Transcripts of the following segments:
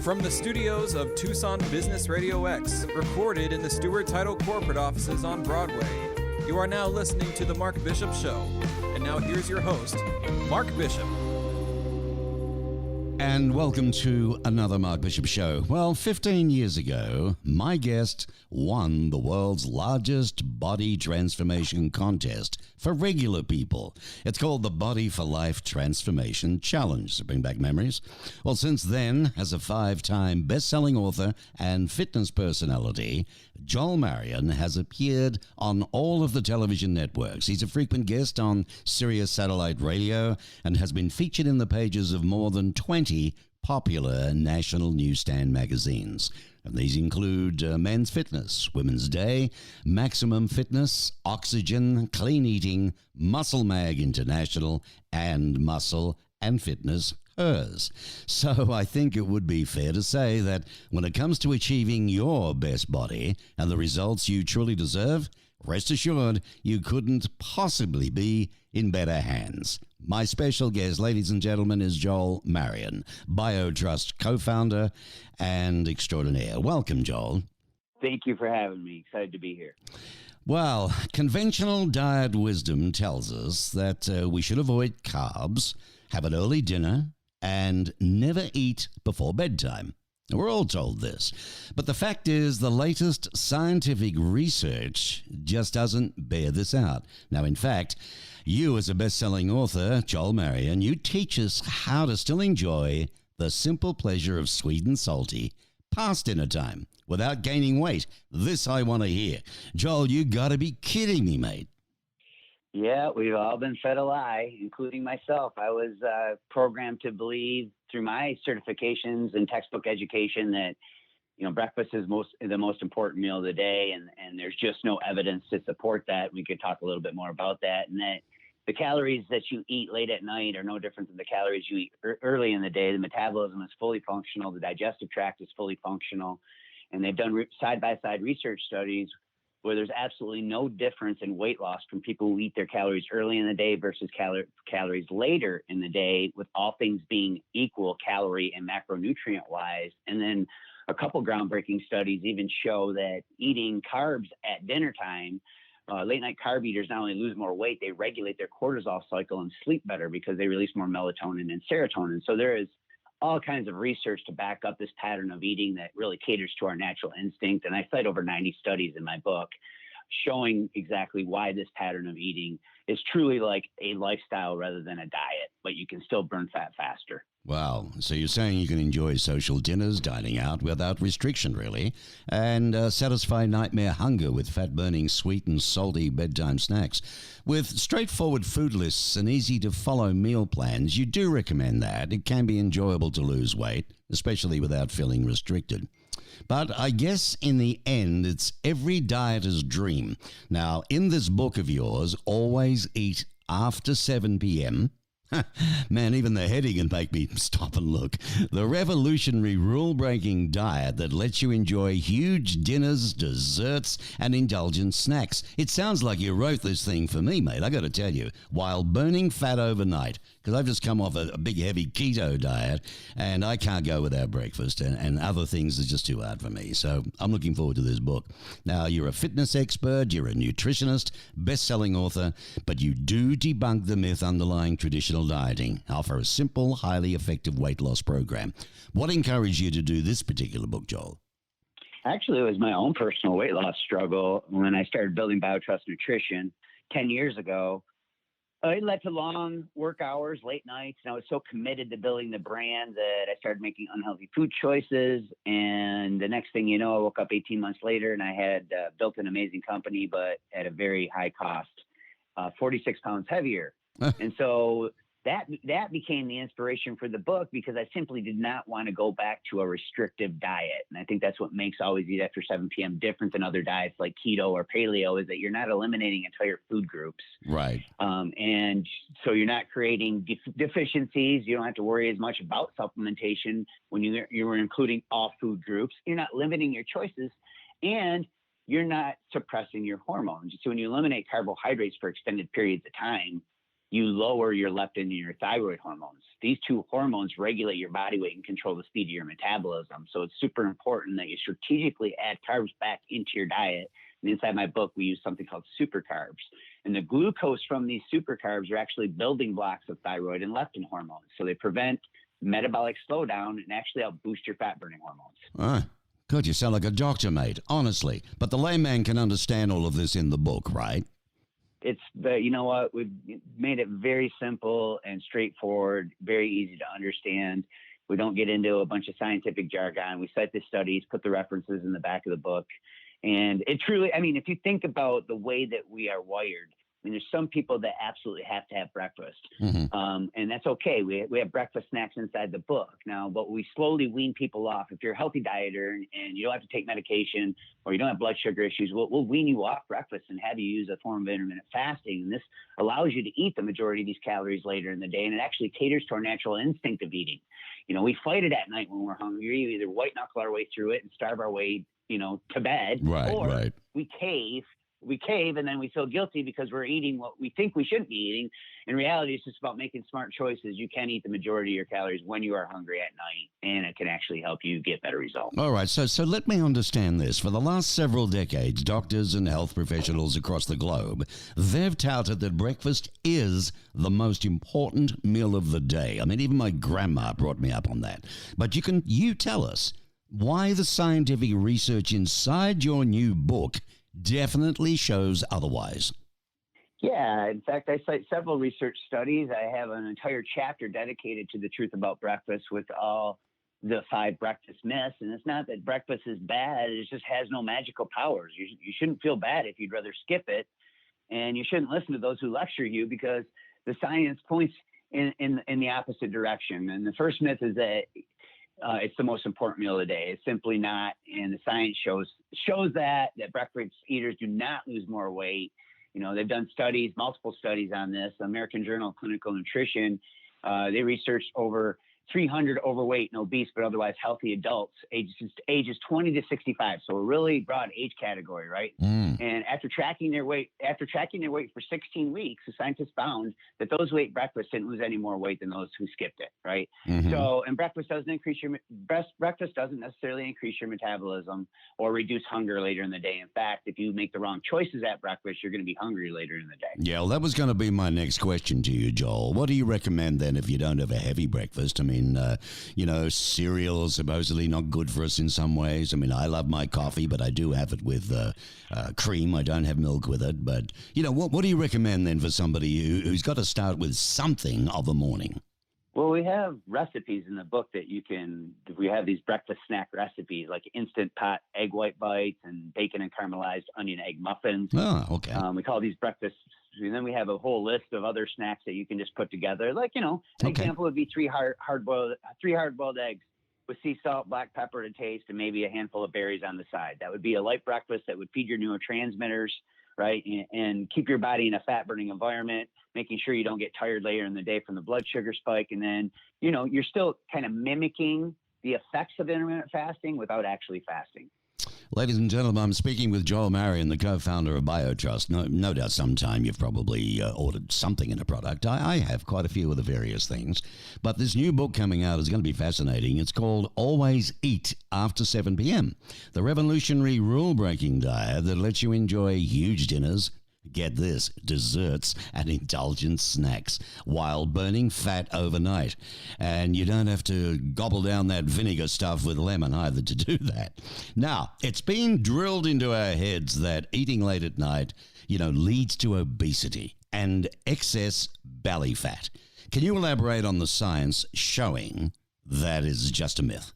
From the studios of Tucson Business RadioX, recorded in the Stewart Title corporate offices on Broadway, you are now listening to The Mark Bishop Show. And now here's your host, Mark Bishop. And welcome to another Mark Bishop Show. Well, 15 years ago, my guest won the world's largest body transformation contest for regular people. It's called the Body for Life Transformation Challenge, to bring back memories. Well, since then, as a 5-time best-selling author and fitness personality, Joel Marion has appeared on all of the television networks. He's a frequent guest on SIRIUS satellite radio and has been featured in the pages of more than 20 popular national newsstand magazines. And these include Men's Fitness, Women's Day, Maximum Fitness, Oxygen, Clean Eating, Muscle Mag International, and Muscle and Fitness Hers. So I think it would be fair to say that when it comes to achieving your best body and the results you truly deserve, rest assured you couldn't possibly be in better hands. My special guest, ladies and gentlemen, is Joel Marion, BioTRUST co-founder and extraordinaire. Welcome, Joel. Thank you for having me. Excited to be here. Well, conventional diet wisdom tells us that we should avoid carbs, have an early dinner, and never eat before bedtime. We're all told this. But the fact is, the latest scientific research just doesn't bear this out. Now, in fact, you as a best-selling author, Joel Marion, you teach us how to still enjoy the simple pleasure of sweet and salty past dinner time without gaining weight. This I want to hear. Joel, you got to be kidding me, mate. Yeah, we've all been fed a lie, including myself. I was programmed to believe through my certifications and textbook education that, breakfast is the most important meal of the day, and there's just no evidence to support that. We could talk a little bit more about that, and that the calories that you eat late at night are no different than the calories you eat early in the day. The metabolism is fully functional. The digestive tract is fully functional, and they've done side-by-side research studies where there's absolutely no difference in weight loss from people who eat their calories early in the day versus calories later in the day, with all things being equal calorie and macronutrient wise. And then a couple groundbreaking studies even show that eating carbs at dinner time, late night carb eaters not only lose more weight, they regulate their cortisol cycle and sleep better because they release more melatonin and serotonin. So there is all kinds of research to back up this pattern of eating that really caters to our natural instinct. And I cite over 90 studies in my book showing exactly why this pattern of eating is truly like a lifestyle rather than a diet, but you can still burn fat faster. Wow. So you're saying you can enjoy social dinners, dining out without restriction, really, and satisfy nightmare hunger with fat-burning, sweet and salty bedtime snacks. With straightforward food lists and easy-to-follow meal plans, you do recommend that. It can be enjoyable to lose weight, especially without feeling restricted. But I guess in the end, it's every dieter's dream. Now, in this book of yours, Always Eat After 7 p.m., man, even the heading can make me stop and look. The revolutionary rule-breaking diet that lets you enjoy huge dinners, desserts, and indulgent snacks. It sounds like you wrote this thing for me, mate, I got to tell you, while burning fat overnight, because I've just come off a big, heavy keto diet, and I can't go without breakfast, and other things are just too hard for me. So I'm looking forward to this book. Now, you're a fitness expert, you're a nutritionist, best-selling author, but you do debunk the myth underlying traditional dieting, offer a simple, highly effective weight loss program. What encouraged you to do this particular book, Joel? Actually, it was my own personal weight loss struggle when I started building BioTRUST Nutrition 10 years ago. It led to long work hours, late nights, and I was so committed to building the brand that I started making unhealthy food choices. And the next thing you know, I woke up 18 months later and I had built an amazing company, but at a very high cost, 46 pounds heavier. And so that became the inspiration for the book, because I simply did not want to go back to a restrictive diet. And I think that's what makes Always Eat After 7 p.m. different than other diets like keto or paleo, is that you're not eliminating entire food groups. Right. And so you're not creating deficiencies. You don't have to worry as much about supplementation when you're including all food groups. You're not limiting your choices, and you're not suppressing your hormones. So when you eliminate carbohydrates for extended periods of time, you lower your leptin and your thyroid hormones. These two hormones regulate your body weight and control the speed of your metabolism. So it's super important that you strategically add carbs back into your diet. And inside my book, we use something called super carbs. And the glucose from these super carbs are actually building blocks of thyroid and leptin hormones. So they prevent metabolic slowdown and actually help boost your fat burning hormones. Ah, good. You sound like a doctor, mate, honestly. But the layman can understand all of this in the book, right? You know what? We've made it very simple and straightforward, very easy to understand. We don't get into a bunch of scientific jargon. We cite the studies, put the references in the back of the book. And it truly, I mean, if you think about the way that we are wired, I mean, there's some people that absolutely have to have breakfast. And that's okay. We have breakfast snacks inside the book. Now, but we slowly wean people off. If you're a healthy dieter and you don't have to take medication or you don't have blood sugar issues, we'll wean you off breakfast and have you use a form of intermittent fasting. And this allows you to eat the majority of these calories later in the day. And it actually caters to our natural instinct of eating. You know, we fight it at night when we're hungry. We either white knuckle our way through it and starve our way, to bed, or we cave and then we feel guilty because we're eating what we think we shouldn't be eating. In reality, it's just about making smart choices. You can eat the majority of your calories when you are hungry at night, and it can actually help you get better results. All right, so let me understand this. For the last several decades, doctors and health professionals across the globe, they've touted that breakfast is the most important meal of the day. I mean, even my grandma brought me up on that. But you tell us why the scientific research inside your new book definitely shows otherwise. Yeah, in fact, I cite several research studies. I have an entire chapter dedicated to the truth about breakfast with all the 5 breakfast myths. And it's not that breakfast is bad, it just has no magical powers. You shouldn't feel bad if you'd rather skip it. And you shouldn't listen to those who lecture you because the science points in the opposite direction. And the first myth is that it's the most important meal of the day. It's simply not, and the science shows that breakfast eaters do not lose more weight. They've done studies, multiple studies on this. The American Journal of Clinical Nutrition, they researched over 300 overweight and obese but otherwise healthy adults ages 20 to 65, so a really broad age category, right? And after tracking their weight for 16 weeks, the scientists found that those who ate breakfast didn't lose any more weight than those who skipped it, right? So, and breakfast doesn't necessarily increase your metabolism or reduce hunger later in the day. In fact, if you make the wrong choices at breakfast, you're going to be hungry later in the day. Yeah, well, that was going to be my next question to you, Joel. What do you recommend then if you don't have a heavy breakfast? I mean, cereal is supposedly not good for us in some ways. I mean, I love my coffee, but I do have it with cream. I don't have milk with it. But, what do you recommend then for somebody who's got to start with something of a morning? Well, we have recipes in the book that we have these breakfast snack recipes like instant pot egg white bites and bacon and caramelized onion egg muffins. Oh, okay. We call these breakfasts. And then we have a whole list of other snacks that you can just put together. Like, an example would be 3 hard-boiled eggs with sea salt, black pepper to taste, and maybe a handful of berries on the side. That would be a light breakfast that would feed your neurotransmitters, right? And keep your body in a fat-burning environment, making sure you don't get tired later in the day from the blood sugar spike. And then, you're still kind of mimicking the effects of intermittent fasting without actually fasting. Ladies and gentlemen, I'm speaking with Joel Marion, the co-founder of BioTRUST. No doubt sometime you've probably ordered something in a product. I have quite a few of the various things. But this new book coming out is going to be fascinating. It's called Always Eat After 7 p.m., the revolutionary rule-breaking diet that lets you enjoy huge dinners, get this, desserts and indulgent snacks while burning fat overnight. And you don't have to gobble down that vinegar stuff with lemon either to do that. Now, it's been drilled into our heads that eating late at night, leads to obesity and excess belly fat. Can you elaborate on the science showing that is just a myth?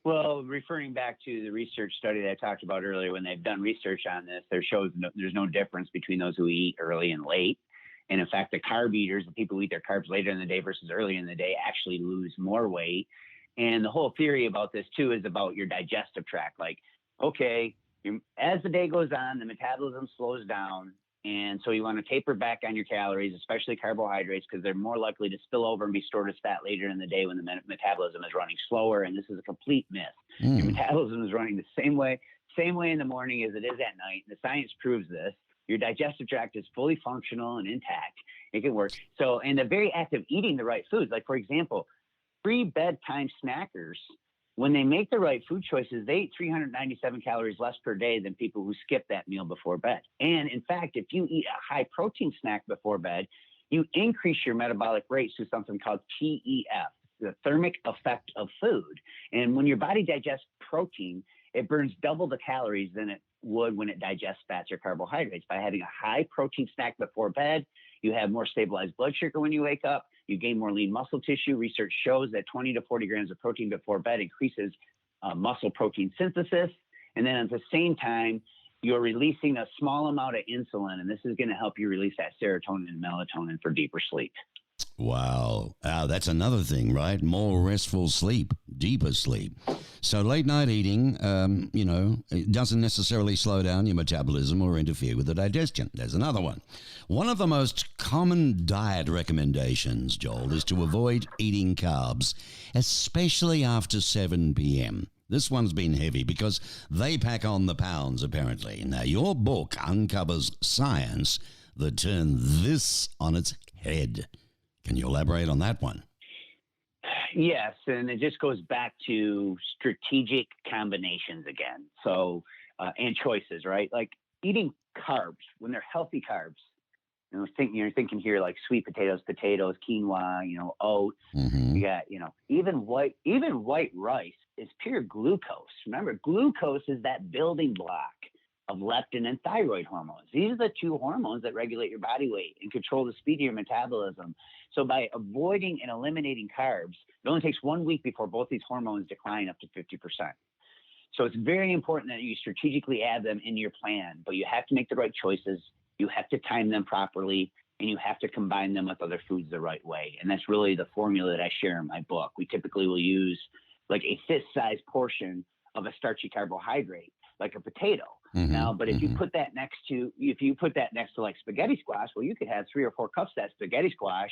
Well, referring back to the research study that I talked about earlier, when they've done research on this, there's no difference between those who eat early and late. And in fact, the carb eaters, the people who eat their carbs later in the day versus early in the day, actually lose more weight. And the whole theory about this, too, is about your digestive tract. Like, okay, as the day goes on, the metabolism slows down. And so you want to taper back on your calories, especially carbohydrates, because they're more likely to spill over and be stored as fat later in the day when the metabolism is running slower. And this is a complete myth. Your metabolism is running the same way in the morning as it is at night. The science proves this. Your digestive tract is fully functional and intact. It can work. So, and the very act of eating the right foods, like for example, pre-bedtime snackers, when they make the right food choices, they eat 397 calories less per day than people who skip that meal before bed. And in fact, if you eat a high protein snack before bed, you increase your metabolic rates through something called TEF, the thermic effect of food. And when your body digests protein, it burns double the calories than it would when it digests fats or carbohydrates. By having a high protein snack before bed, you have more stabilized blood sugar when you wake up. You gain more lean muscle tissue. Research shows that 20 to 40 grams of protein before bed increases muscle protein synthesis. And then at the same time, you're releasing a small amount of insulin, and this is going to help you release that serotonin and melatonin for deeper sleep. Wow. That's another thing, right? More restful sleep, deeper sleep. So late night eating, it doesn't necessarily slow down your metabolism or interfere with the digestion. There's another one. One of the most common diet recommendations, Joel, is to avoid eating carbs, especially after 7 p.m. This one's been heavy because they pack on the pounds, apparently. Now, your book uncovers science that turned this on its head. Can you elaborate on that one? Yes, and it just goes back to strategic combinations again. So, and choices, right? Like eating carbs when they're healthy carbs. You're thinking here like sweet potatoes, quinoa, oats. Mm-hmm. You got, even white rice is pure glucose. Remember, glucose is that building block of leptin and thyroid hormones. These are the two hormones that regulate your body weight and control the speed of your metabolism. So by avoiding and eliminating carbs, it only takes 1 week before both these hormones decline up to 50%. So it's very important that you strategically add them in your plan, but you have to make the right choices. You have to time them properly, and you have to combine them with other foods the right way. And that's really the formula that I share in my book. We typically will use like a fist-sized portion of a starchy carbohydrate, like a potato. Mm-hmm. Now, but if you put that next to like spaghetti squash, well, you could have 3 or 4 cups of that spaghetti squash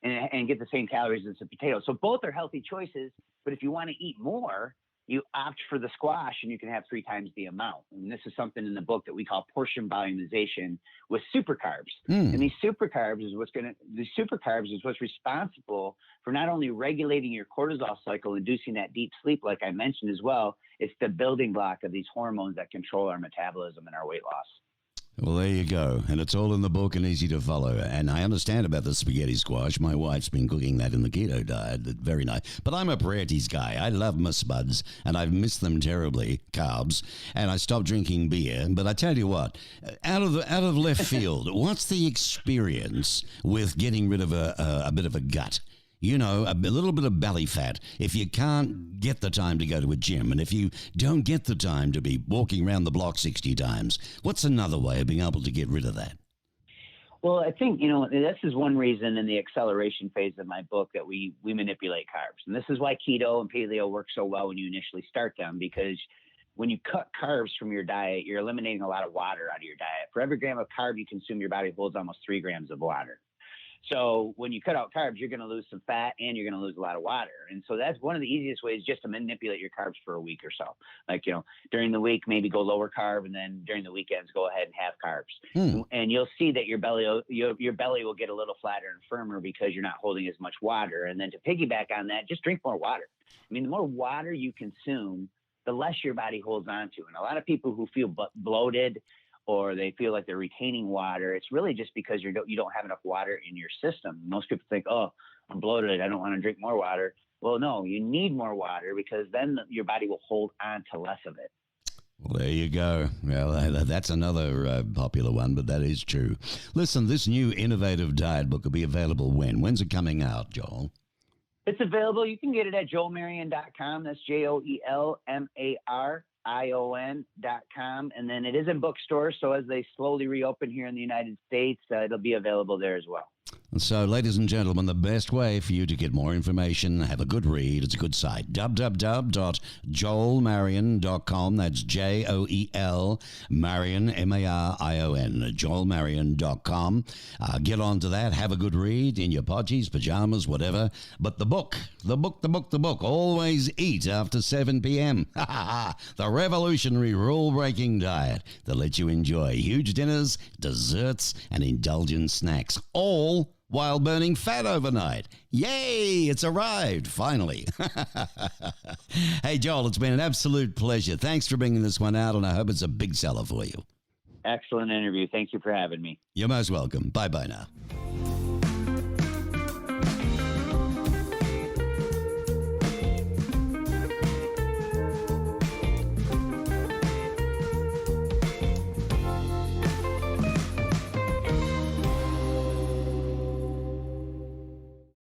and get the same calories as a potato. So both are healthy choices, but if you want to eat more, you opt for the squash and you can have 3 times the amount. And this is something in the book that we call portion volumization with super carbs. And these super carbs is what's responsible for not only regulating your cortisol cycle, inducing that deep sleep, like I mentioned as well, it's the building block of these hormones that control our metabolism and our weight loss. Well, there you go. And it's all in the book and easy to follow. And I understand about the spaghetti squash. My wife's been cooking that in the keto diet. Very nice. But I'm a Prieties guy. I love my spuds, and I've missed them terribly, carbs. And I stopped drinking beer. But I tell you what, out of left field, what's the experience with getting rid of a bit of a gut? A little bit of belly fat. If you can't get the time to go to a gym, and if you don't get the time to be walking around the block 60 times, what's another way of being able to get rid of that? Well, I think, this is one reason in the acceleration phase of my book that we manipulate carbs. And this is why keto and paleo work so well when you initially start them, because when you cut carbs from your diet, you're eliminating a lot of water out of your diet. For every gram of carb you consume, your body holds almost 3 grams of water. So when you cut out carbs, you're going to lose some fat and you're going to lose a lot of water. And so that's one of the easiest ways, just to manipulate your carbs for a week or so. Like, during the week, maybe go lower carb, and then during the weekends, go ahead and have carbs. And you'll see that your belly will get a little flatter and firmer because you're not holding as much water. And then to piggyback on that, just drink more water. I mean, the more water you consume, the less your body holds on to. And a lot of people who feel bloated, or they feel like they're retaining water, it's really just because you don't have enough water in your system. Most people think, oh, I'm bloated, I don't want to drink more water. Well, no, you need more water, because then your body will hold on to less of it. Well, there you go. Well, that's another popular one, but that is true. Listen, this new innovative diet book will be available when? When's it coming out, Joel? It's available. You can get it at joelmarion.com. That's JoelMarion.com. And then it is in bookstores, so as they slowly reopen here in the United States, it'll be available there as well. So, ladies and gentlemen, the best way for you to get more information, have a good read, it's a good site, www.joelmarion.com. That's Joel Marion, Marion, joelmarion.com. Get onto that, have a good read in your podgies, pajamas, whatever. But the book, always eat after 7 p.m. The revolutionary rule-breaking diet that lets you enjoy huge dinners, desserts, and indulgent snacks, all while burning fat overnight. Yay, it's arrived, finally. Hey, Joel, it's been an absolute pleasure. Thanks for bringing this one out, and I hope it's a big seller for you. Excellent interview. Thank you for having me. You're most welcome. Bye-bye now.